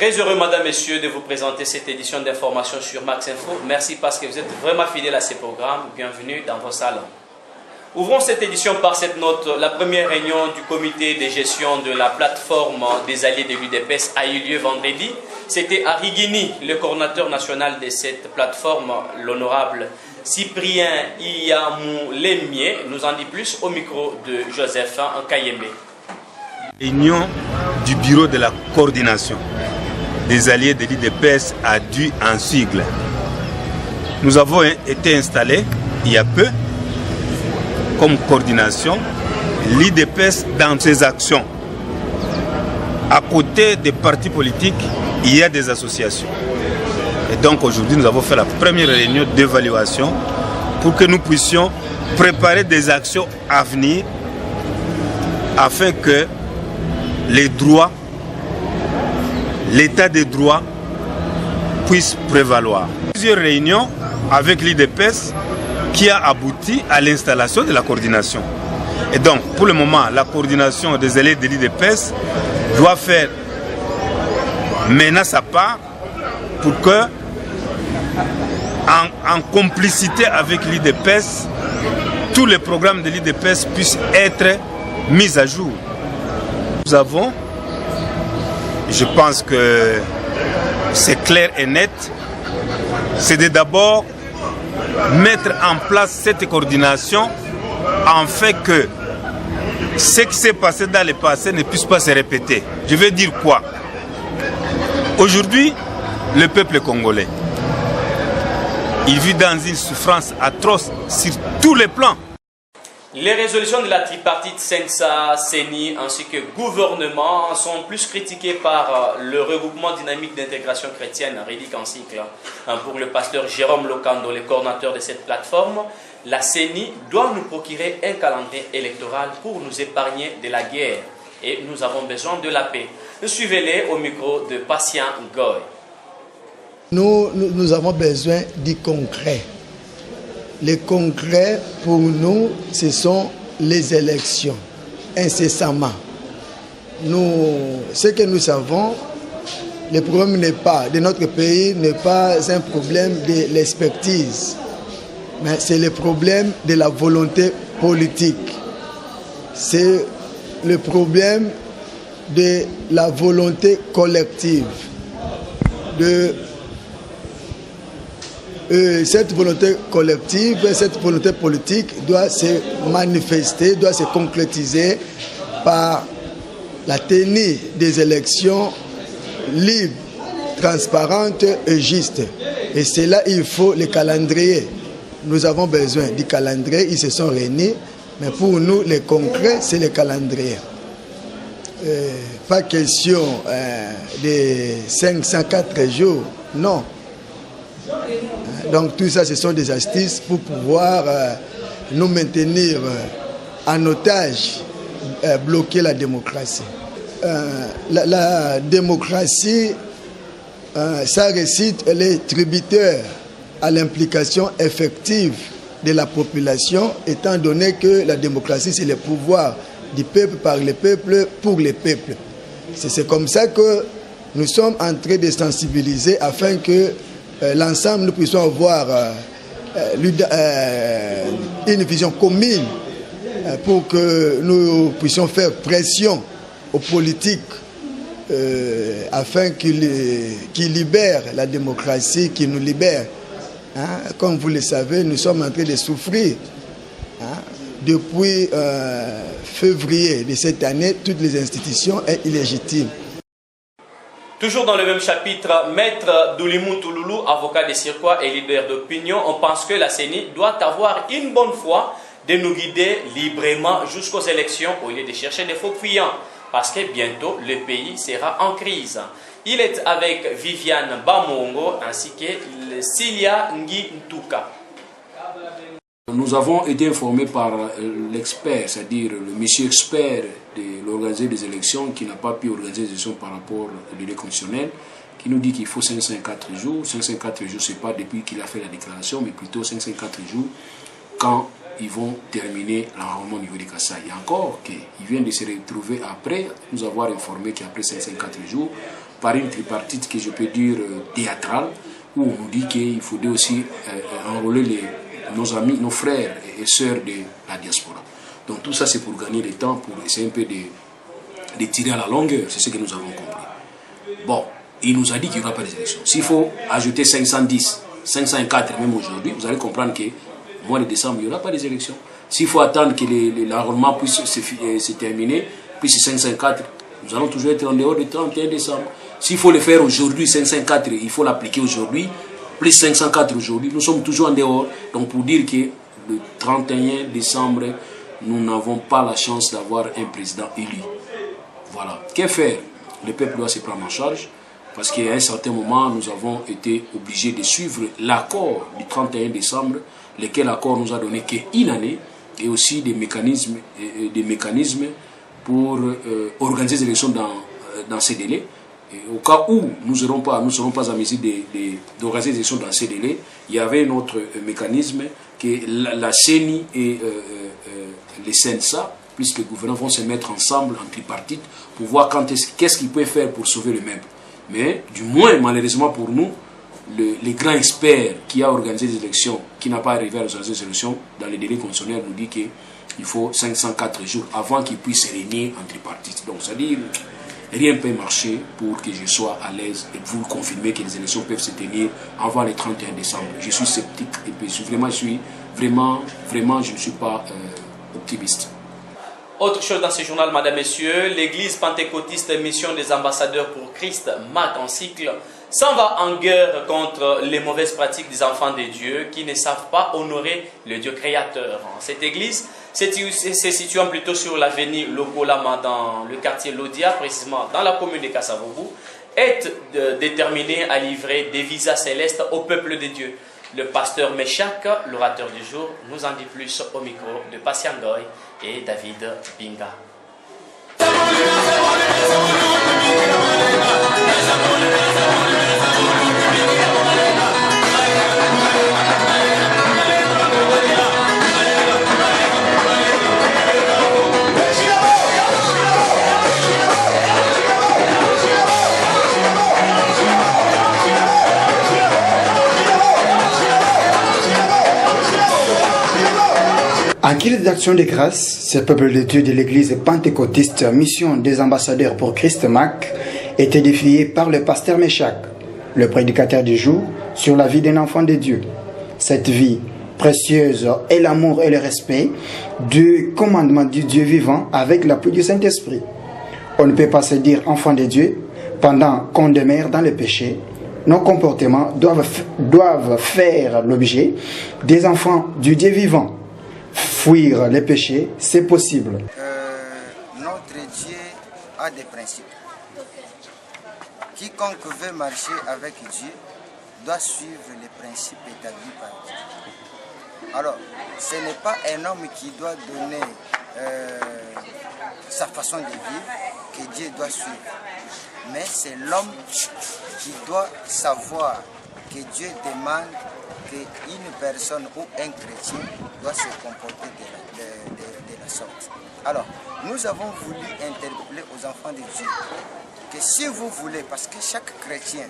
Très heureux, madame, messieurs, de vous présenter cette édition d'information sur Max Info. Merci parce que vous êtes vraiment fidèles à ces programmes. Bienvenue dans vos salons. Ouvrons cette édition par cette note. La première réunion du comité de gestion de la plateforme des alliés de l'UDPS a eu lieu vendredi. C'était à Rigini, le coordinateur national de cette plateforme, l'honorable Cyprien Iyamoulemie, nous en dit plus au micro de Joseph Nkayembe. Réunion du bureau de la coordination des alliés de l'UDPS a dû en sigle. Nous avons été installés il y a peu comme coordination l'UDPS dans ses actions. À côté des partis politiques, il y a des associations. Et donc aujourd'hui, nous avons fait la première réunion d'évaluation pour que nous puissions préparer des actions à venir afin que les droits, l'état des droits puisse prévaloir. Plusieurs réunions avec l'UDPS qui a abouti à l'installation de la coordination. Et donc, pour le moment, la coordination des alliés de l'UDPS doit faire maintenant sa part pour que, en complicité avec l'UDPS, tous les programmes de l'UDPS puissent être mis à jour. Nous avons, je pense que c'est clair et net, c'est de d'abord mettre en place cette coordination afin que ce qui s'est passé dans le passé ne puisse pas se répéter. Je veux dire quoi? Aujourd'hui, le peuple congolais, il vit dans une souffrance atroce sur tous les plans. Les résolutions de la tripartite Sensa, CENI ainsi que gouvernement sont plus critiquées par le regroupement dynamique d'intégration chrétienne, Rédic en cycle. Pour le pasteur Jérôme Lokando, le coordinateur de cette plateforme, la CENI doit nous procurer un calendrier électoral pour nous épargner de la guerre. Et nous avons besoin de la paix. Suivez-les au micro de Patient Goy. Nous avons besoin du concret. Le concret pour nous, ce sont les élections, incessamment. Ce que nous savons, le problème de notre pays n'est pas un problème de l'expertise, mais c'est le problème de la volonté politique. C'est le problème de la volonté collective, cette volonté collective, cette volonté politique doit se manifester, doit se concrétiser par la tenue des élections libres, transparentes et justes. Et c'est là il faut le calendrier. Nous avons besoin du calendrier, ils se sont réunis, mais pour nous, le concret, c'est le calendrier. Pas question de 504 jours, non. Donc tout ça, ce sont des astuces pour pouvoir nous maintenir en otage, bloquer la démocratie. La démocratie, ça récite les tributaires à l'implication effective de la population, étant donné que la démocratie, c'est le pouvoir du peuple par le peuple pour le peuple. C'est comme ça que nous sommes en train de sensibiliser afin que l'ensemble, nous puissions avoir une vision commune pour que nous puissions faire pression aux politiques afin qu'ils libèrent la démocratie, qu'ils nous libèrent. Comme vous le savez, nous sommes en train de souffrir. Depuis février de cette année, toutes les institutions sont illégitimes. Toujours dans le même chapitre, Maître Doulimou Touloulou, avocat de circuit et leader d'opinion, on pense que la CENI doit avoir une bonne foi de nous guider librement jusqu'aux élections au lieu de chercher des faux fuyants, parce que bientôt le pays sera en crise. Il est avec Viviane Bamongo ainsi que Cilia Ngi Ntuka. Nous avons été informés par l'expert, c'est-à-dire le monsieur expert de l'organiser des élections qui n'a pas pu organiser des élections par rapport au délai constitutionnel, qui nous dit qu'il faut 504 jours. 504 jours, ce n'est pas depuis qu'il a fait la déclaration, mais plutôt 504 jours quand ils vont terminer l'enrôlement au niveau du Kassai. Et encore, qu'ils viennent de se retrouver après nous avoir informé qu'après 504 jours, par une tripartite que je peux dire théâtrale, où on nous dit qu'il faudrait aussi enrôler nos amis, nos frères et sœurs de la diaspora. Donc tout ça c'est pour gagner du temps, pour essayer un peu de tirer à la longueur, c'est ce que nous avons compris. Bon, il nous a dit qu'il n'y aura pas d'élections. S'il faut ajouter 510, 504 même aujourd'hui, vous allez comprendre que mois de décembre, il n'y aura pas des élections. S'il faut attendre que l'enrôlement puisse se terminer, puis c'est 504, nous allons toujours être en dehors du 31 décembre. S'il faut le faire aujourd'hui, 504, il faut l'appliquer aujourd'hui, plus 504 aujourd'hui, nous sommes toujours en dehors. Donc pour dire que le 31 décembre, nous n'avons pas la chance d'avoir un président élu. Voilà. Que faire? Le peuple doit se prendre en charge, parce qu'à un certain moment, nous avons été obligés de suivre l'accord du 31 décembre, lequel accord nous a donné qu'une année, et aussi des mécanismes pour organiser les élections dans ces délais. Et au cas où nous ne serons pas à mesure d'organiser les élections dans ces délais, il y avait un autre mécanisme que la CENI et les CNSA, puisque les gouvernements vont se mettre ensemble en tripartite pour voir qu'est-ce qu'ils peuvent faire pour sauver le même. Mais du moins, malheureusement pour nous, les grands experts qui a organisé des élections, qui n'a pas arrivé à organiser des élections, dans les délais constitutionnels, nous dit qu'il faut 504 jours avant qu'ils puissent se réunir en tripartite. Donc, c'est-à-dire, rien ne peut marcher pour que je sois à l'aise et vous confirmer que les élections peuvent se tenir avant le 31 décembre. Je suis sceptique et puis vraiment, je ne suis pas optimiste. Autre chose dans ce journal, Madame, Messieurs, l'église pentecôtiste Mission des ambassadeurs pour Christ, MAC en cycle, s'en va en guerre contre les mauvaises pratiques des enfants de Dieu qui ne savent pas honorer le Dieu créateur. Cette église, se situant plutôt sur l'avenue Lokolama dans le quartier Lodia, précisément dans la commune de Kasavubu, est déterminée à livrer des visas célestes au peuple de Dieu. Le pasteur Meshach, l'orateur du jour, nous en dit plus au micro de Patiangoy et David Binga. En guise d'action de grâce, ce peuple de Dieu de l'église pentecôtiste Mission des ambassadeurs pour Christ MAC est édifié par le pasteur Meshach, le prédicateur du jour, sur la vie d'un enfant de Dieu. Cette vie précieuse est l'amour et le respect du commandement du Dieu vivant avec l'appui du Saint-Esprit. On ne peut pas se dire enfant de Dieu pendant qu'on demeure dans le péché. Nos comportements doivent faire l'objet des enfants du Dieu vivant. Fuir les péchés, c'est possible. Notre Dieu a des principes. Quiconque veut marcher avec Dieu doit suivre les principes établis par Dieu. Alors, ce n'est pas un homme qui doit donner sa façon de vivre que Dieu doit suivre. Mais c'est l'homme qui doit savoir que Dieu demande qu'une personne ou un chrétien doit se comporter de la sorte. Alors, nous avons voulu interpeller aux enfants de Dieu que si vous voulez, parce que chaque chrétien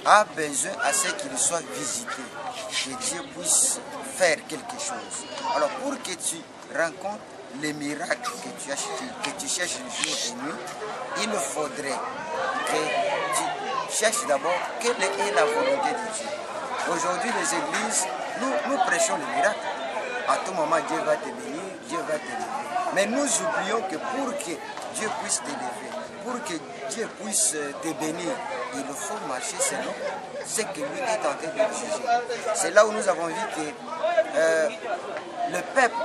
a besoin à ce qu'il soit visité, que Dieu puisse faire quelque chose. Alors, pour que tu rencontres les miracles que tu cherches jour et nuit, il faudrait que tu cherches d'abord quelle est la volonté de Dieu. Aujourd'hui, les églises, nous prêchons le miracle. À tout moment, Dieu va te bénir, Dieu va t'élever. Mais nous oublions que pour que Dieu puisse t'élever, pour que Dieu puisse te bénir, il faut marcher selon ce que lui est en train de juger. C'est là où nous avons vu que le peuple,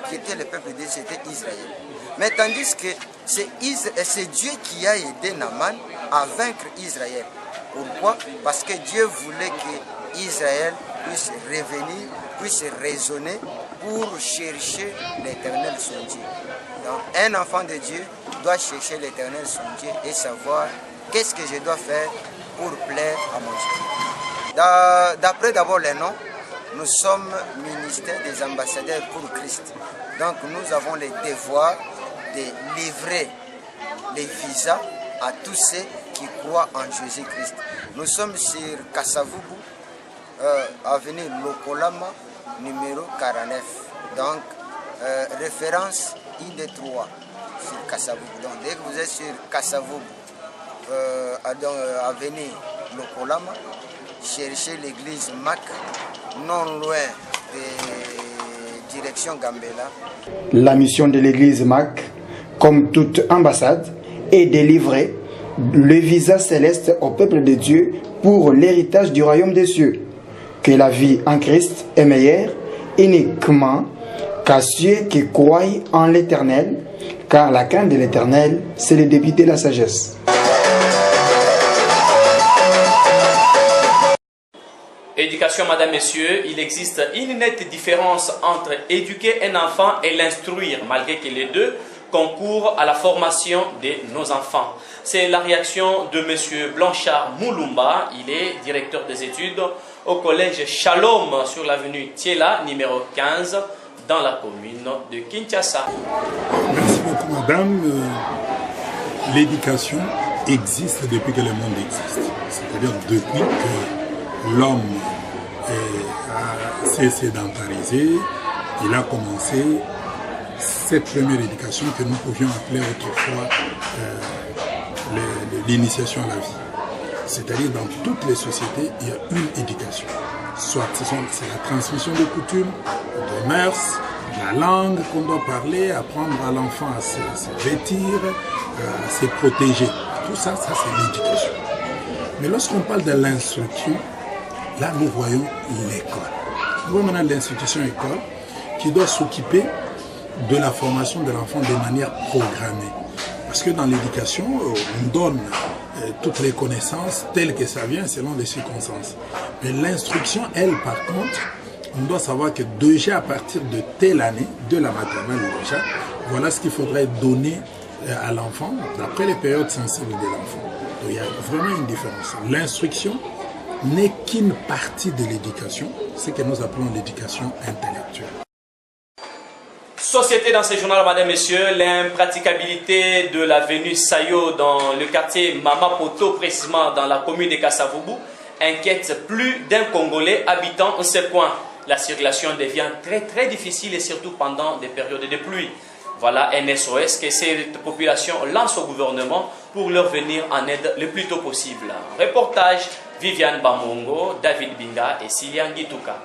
qui était le peuple de Dieu, c'était Israël. Mais tandis que c'est Dieu qui a aidé Naaman à vaincre Israël. Pourquoi? Parce que Dieu voulait que Israël puisse revenir, puisse raisonner pour chercher l'Éternel son Dieu. Donc un enfant de Dieu doit chercher l'Éternel son Dieu et savoir qu'est-ce que je dois faire pour plaire à mon Dieu. D'après d'abord les noms, nous sommes ministère des ambassadeurs pour Christ. Donc nous avons le devoir de livrer les visas à tous ceux qui croient en Jésus-Christ. Nous sommes sur Kasavubu, avenue Lokolama, numéro 49. Donc, référence ID3 sur Kasavubu. Donc, dès que vous êtes sur Kasavubu, avenue Lokolama, cherchez l'église Mac, non loin de direction Gambela. La mission de l'église Mac, comme toute ambassade, est de livrer le visa céleste au peuple de Dieu pour l'héritage du royaume des cieux. Que la vie en Christ est meilleure uniquement qu'à ceux qui croient en l'éternel, car la crainte de l'éternel, c'est le début de la sagesse. Éducation, madame, messieurs, il existe une nette différence entre éduquer un enfant et l'instruire, malgré que les deux concourent à la formation de nos enfants. C'est la réaction de monsieur Blanchard Moulumba. Il est directeur des études au collège Shalom sur l'avenue Thiela, numéro 15, dans la commune de Kinshasa. Merci beaucoup, madame. L'éducation existe depuis que le monde existe. C'est-à-dire depuis que l'homme s'est sédentarisé, il a commencé cette première éducation que nous pouvions appeler autrefois l'initiation à la vie. C'est-à-dire dans toutes les sociétés, il y a une éducation. Soit c'est la transmission de coutumes, de mœurs, la langue qu'on doit parler, apprendre à l'enfant à se vêtir, à se protéger. Tout ça, ça c'est l'éducation. Mais lorsqu'on parle de l'instruction, là nous voyons l'école. Nous voyons maintenant l'institution école qui doit s'occuper de la formation de l'enfant de manière programmée. Parce que dans l'éducation, on donne toutes les connaissances telles que ça vient selon les circonstances. Mais l'instruction, elle, par contre, on doit savoir que déjà à partir de telle année, de la maternelle déjà, voilà ce qu'il faudrait donner à l'enfant d'après les périodes sensibles de l'enfant. Donc il y a vraiment une différence. L'instruction n'est qu'une partie de l'éducation, ce que nous appelons l'éducation intellectuelle. Société dans ce journal, madame, messieurs, l'impraticabilité de l'avenue Sayo dans le quartier Mamapoto, précisément dans la commune de Kasavubu, inquiète plus d'un Congolais habitant ce coin. La circulation devient très difficile et surtout pendant des périodes de pluie. Voilà un SOS que cette population lance au gouvernement pour leur venir en aide le plus tôt possible. Reportage Viviane Bamongo, David Binga et Silian Gituka.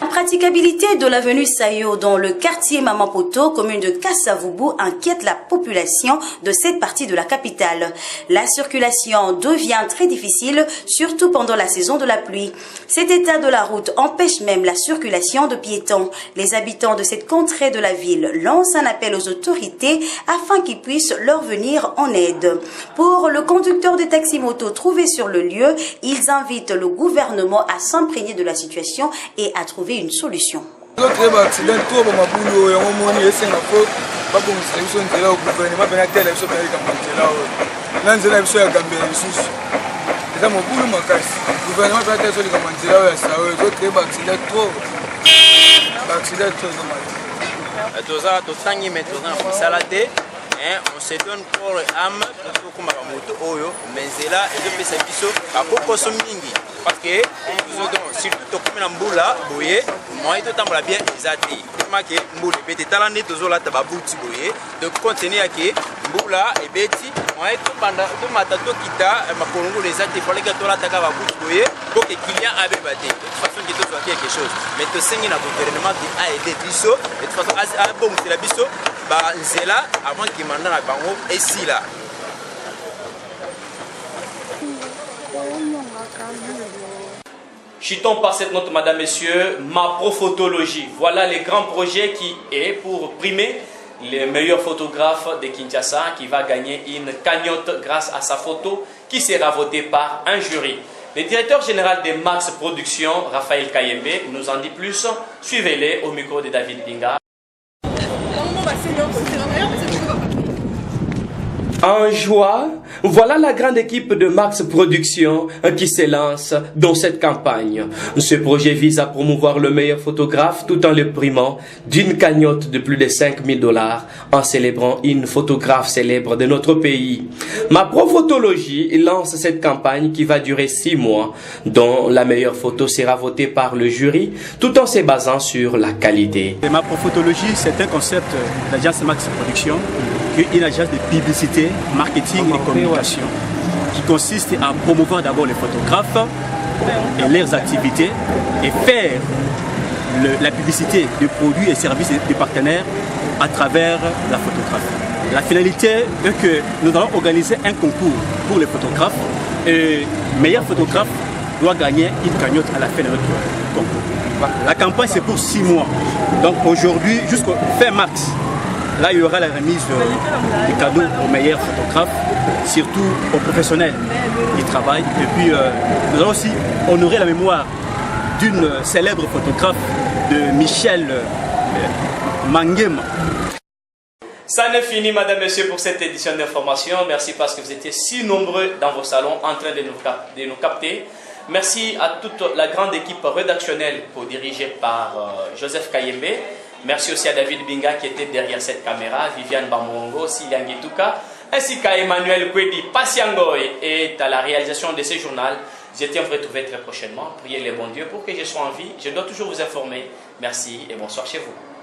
L'impraticabilité de l'avenue Sayo dans le quartier Mamapoto, commune de Kasavubu, inquiète la population de cette partie de la capitale. La circulation devient très difficile, surtout pendant la saison de la pluie. Cet état de la route empêche même la circulation de piétons. Les habitants de cette contrée de la ville lancent un appel aux autorités afin qu'ils puissent leur venir en aide. Pour le conducteur de taxi-moto trouvé sur le lieu, ils invitent le gouvernement à s'imprégner de la situation et à trouver une solution. On se donne corps et âme pour la moto oyo mais là et depuis cette biso à beaucoup mingi parce que surtout comme na mbula boye moi tout temps la bien exaté marqué mbula beti talane tozola tababuti boye de contenir que mbula et beti moi tout pendant tout matato kita makongo les até pour les gâteaux la taka babuti boye pour que client avait batté de toute façon que tout soit quelque chose mais to sengi na gouvernement qui a aidé biso de toute façon à bon c'est la biso bah c'est là avant qu'il m'en a bango et si là. Chutons par cette note, madame, messieurs, ma prophotologie. Voilà les grands projets qui est pour primer les meilleurs photographes de Kinshasa qui va gagner une cagnotte grâce à sa photo qui sera votée par un jury. Le directeur général de Max Productions, Raphaël Kayembe, nous en dit plus. Suivez-les au micro de David Binga. En joie, voilà la grande équipe de Max Productions qui s'élance dans cette campagne. Ce projet vise à promouvoir le meilleur photographe tout en le primant d'une cagnotte de plus de 5 000 $ en célébrant une photographe célèbre de notre pays. Ma Profotologie lance cette campagne qui va durer 6 mois, dont la meilleure photo sera votée par le jury tout en se basant sur la qualité. Ma Profotologie, c'est un concept d'agence Max Productions, une agence de publicité, marketing et communication qui consiste à promouvoir d'abord les photographes et leurs activités et faire la publicité de produits et services des partenaires à travers la photographie. La finalité est que nous allons organiser un concours pour les photographes et le meilleur photographe doit gagner une cagnotte à la fin de notre concours. La campagne c'est pour 6 mois, donc aujourd'hui jusqu'au fin mars. Là, il y aura la remise des cadeaux aux meilleurs photographes, surtout aux professionnels qui travaillent. Et puis, nous allons aussi honorer la mémoire d'une célèbre photographe de Michel Mangema. Ça n'est fini, madame, monsieur, pour cette édition d'information. Merci parce que vous étiez si nombreux dans vos salons en train de nous capter. Merci à toute la grande équipe rédactionnelle co-dirigée par Joseph Kayembe. Merci aussi à David Binga qui était derrière cette caméra, Viviane Bamongo, Siliangi Touka, ainsi qu'à Emmanuel Kwedi Pasiangoy et à la réalisation de ce journal. Je tiens à vous retrouver très prochainement. Priez les bons dieux pour que je sois en vie. Je dois toujours vous informer. Merci et bonsoir chez vous.